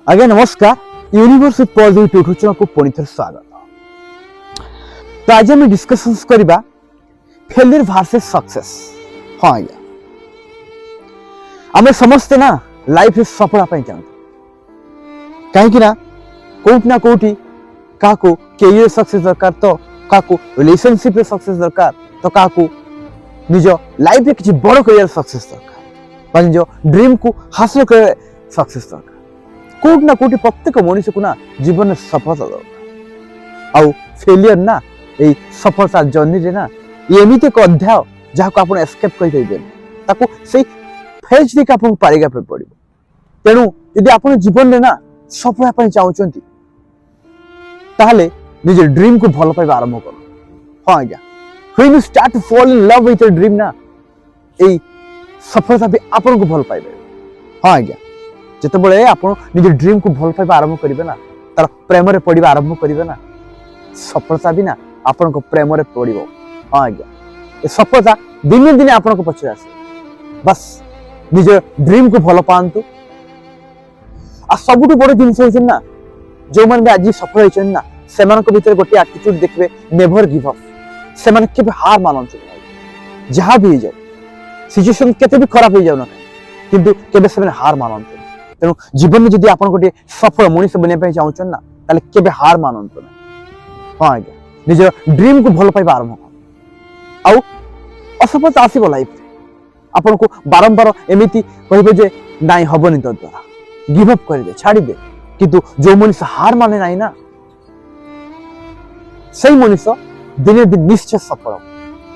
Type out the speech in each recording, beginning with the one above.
आज्ञा नमस्कार universe with positive YouTube channel को पुणी थे स्वागत। तो आज आम डिस्कशन करवा फेलियर वर्सेस सक्सेस। हाँ आज्ञा आम समस्ते ना लाइफ रे सफल चाहते कहीं कौट ना कौटी क्या कैरियर सक्सेस दरकार तो क्या रिलेशनशिप रे सक्सेस दरकार तो क्या निज लाइफ रे किसी बड़ कैरियर सक्सेस दरकार निज ड्रीम को हासिल कर सक्सेस दरकार कौट ना कौटी प्रत्येक मनुष्य को ना जीवन में सफलता दरकार आउ फेलियर ना ये सफलता जर्नी रे ना ये एमती एक अध्याय जहाँ को आप एस्केप कर से फेज देख आप पारिगा पे पड़ो। तेणु यदि आप जीवन में ना सफल चाहते ताहले निज ड्रीम को भल पाइबा आरंभ कर। हाँ आज्ञा when you start to fall in love with your dream ना ये सफलता भी आपन को भल पाइबे। हाँ आज्ञा जिते आप निज ड्रीम को भल पाइबा आरंभ करेंगे ना तार प्रेम रे पड़वा आरंभ करेंगे ना सफलता भी ना आपन को प्रेम रे पड़ो। हाँ आज्ञा ये सफलता दिने दिने आपन को पछरे आसे। बस निज ड्रीम को भल पातु आ सबुठ बड़ जिन ना जो मैंने आज सफल होती ना से भीतर गोटे एटीट्यूड देखिए नेवर गिव अप। से केबे हार मानते जहाँ भी जाओ सिचुएशन केते भी खराब हो जाऊ ना किंतु केबे से हार मानते। तेणु जीवन में जब आप गोटे सफल मनीष बनवाई चाहते ना ताले केबे हार मानते ना। हाँ आज्ञा निज ड्रीम को भल पाइबा आरंभ कर। असफलता आसब लाइफ आपन को बारंबार एमती कहे जे नाई हबनी तो द्वारा गिव अप कर दे छाड़ी दे किंतु जो मनुष्य हार माने नाई ना सही मनुष्य दिने दिन निश्चय सफल।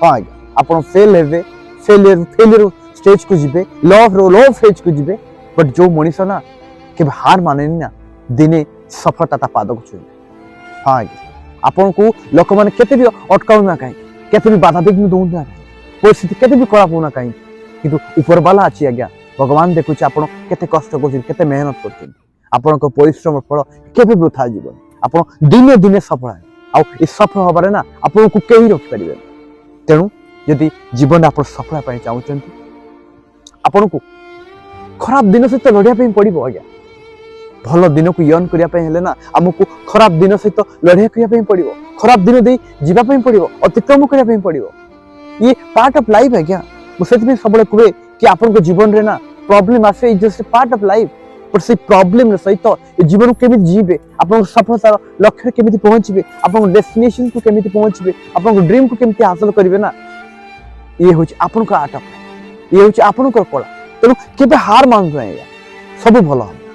हाँ आज्ञा आपन फेल हेबे फेलियर स्टेज को जिबे लो फेज को जिबे बट जो मनुष्य ना केबे हार माने ना दिने सफलता ता पाद को छुइबे। हाँ आज्ञा आपन को लोक माने केते भी अटकाउ ना कहीं केते भी बाधा विघ्न दउ ना परिस्थिति केते भी खराब होना कहीं किंतु ऊपर वाला अच्छी आज्ञा भगवान देखुचे आप केते कष्ट करते मेहनत करते आपण को परिश्रम फल केबे वृथा जीवन आप दिने दिने सफल आउ सफल हबारे ना आपन को केही रखि परिबे। तेणु यदि जीवन आप सफल पाई चाहते आपन को खराब दिन सहित लड़िया पे पड़ो। आज्ञा भल दिन को यर्न करने ना आमको खराब दिन सहित लड़िया करने पड़ो खराब दिन दे जीवाई पड़ो अतिक्रम करने पड़ो ये पार्ट ऑफ लाइफ। आज्ञा मुझे सब कहे कि आपन को जीवन रे ना प्रॉब्लम आसे is just part of life पर से प्रॉब्लम सहित जीवन को केमी जीवे आप सफलतार लक्ष्य केमी पहुंचे आप डेस्टिनेशन को केमी पहुंचे आप ड्रीम को केमी हासिल करेंगे ना ये हूँ आपन आर्ट ऑफ लाइफ ये हूँ आपन कला। तेणु केबे हार मानतु सब भल।